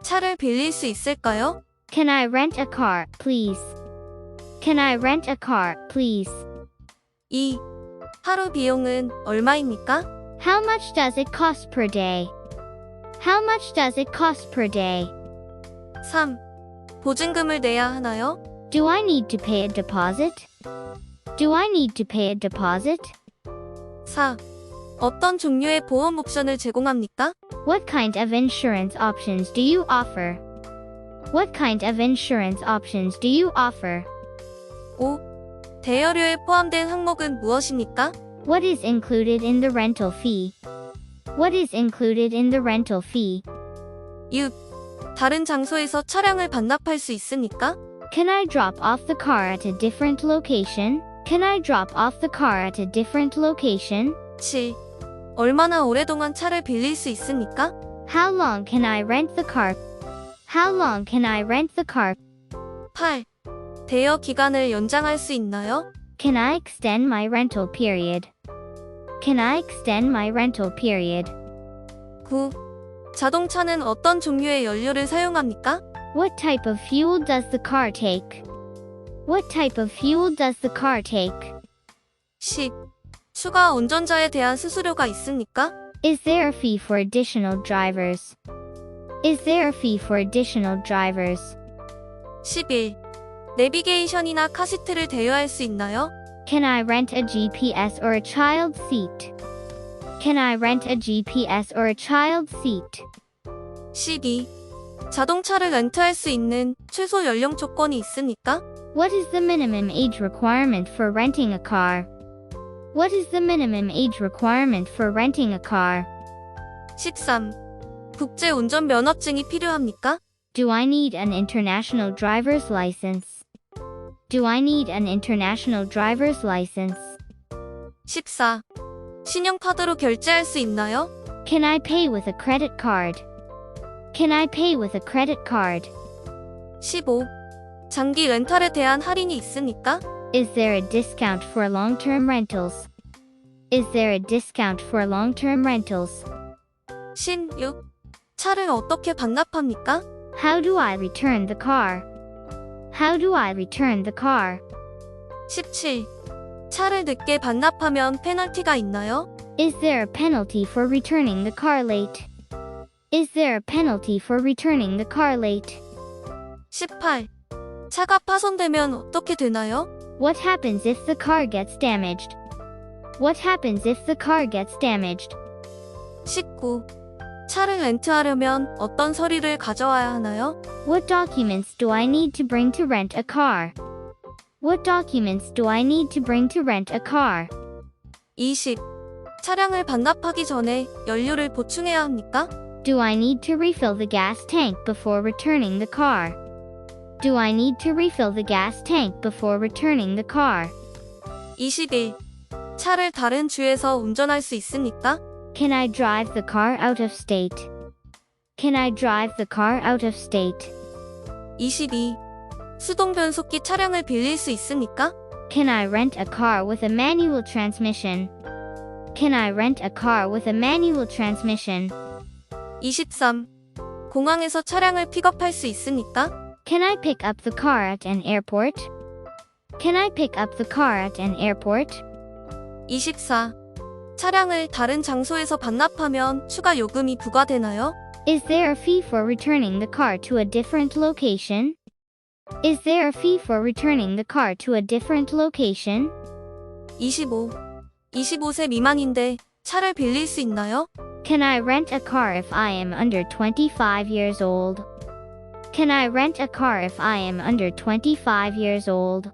차를 빌릴 수 있을까요? Can I rent a car, please? Can I rent a car, please? 2. 하루 비용은 얼마입니까? How much does it cost per day? How much does it cost per day? 3. 보증금을 내야 하나요? Do I need to pay a deposit? Do I need to pay a deposit? 4. 어떤 종류의 보험 옵션을 제공합니까? What kind of insurance options do you offer? What kind of insurance options do you offer? 5. 대여료에 포함된 항목은 무엇입니까? What is included in the rental fee? What is included in the rental fee? 6. 다른 장소에서 차량을 반납할 수 있습니까? Can I drop off the car at a different location? Can I drop off the car at a different location? 7. 얼마나 오랫동안 차를 빌릴 수 있습니까? How long can I rent the car? How long can I rent the car? 8. 대여 기간을 연장할 수 있나요? Can I extend my rental period? Can I extend my rental period? 9. 자동차는 어떤 종류의 연료를 사용합니까? What type of fuel does the car take? What type of fuel does the car take? 10. 추가 운전자에 대한 수수료가 있습니까? Is there a fee for additional drivers? Is there a fee for additional drivers? 11. 내비게이션이나 카시트를 대여할 수 있나요? Can I rent a GPS or a child seat? Can I rent a GPS or a child seat? 12. 자동차를 렌트할 수 있는 최소 연령 조건이 있습니까? What is the minimum age requirement for renting a car? What is the minimum age requirement for renting a car? 13. 국제 운전 면허증이 필요합니까? Do I need an international driver's license? Do I need an international driver's license? 14. 신용카드로 결제할 수 있나요? Can I pay with a credit card? Can I pay with a credit card? 15. 장기 렌탈에 대한 할인이 있습니까? Is there a discount for long-term rentals? Is there a discount for long-term rentals? 16. 차를 어떻게 반납합니까? How do I return the car? How do I return the car? 17. 차를 늦게 반납하면 페널티가 있나요? Is there a penalty for returning the car late? Is there a penalty for returning the car late? 18. 차가 파손되면 어떻게 되나요? What happens if the car gets damaged? What happens if the car gets damaged? 19. 차를 렌트하려면 어떤 서류를 가져와야 하나요? What documents do I need to bring to rent a car? What documents do I need to bring to rent a car? 20. 차량을 반납하기 전에 연료를 보충해야 합니까? Do I need to refill the gas tank before returning the car? Do I need to refill the gas tank before returning the car? 21. 차를 다른 주에서 운전할 수 있습니까? Can I drive the car out of state? Can I drive the car out of state? 22. 수동 변속기 차량을 빌릴 수 있습니까? Can I rent a car with a manual transmission? Can I rent a car with a manual transmission? 23. 공항에서 차량을 픽업할 수 있습니까? Can I pick up the car at an airport? Can I pick up the car at an airport? 24. 차량을 다른 장소에서 반납하면 추가 요금이 부과되나요? Is there a fee for returning the car to a different location? Is there a fee for returning the car to a different location? 25. 25세 미만인데 차를 빌릴 수 있나요? Can I rent a car if I am under 25 years old? Can I rent a car if I am under 25 years old?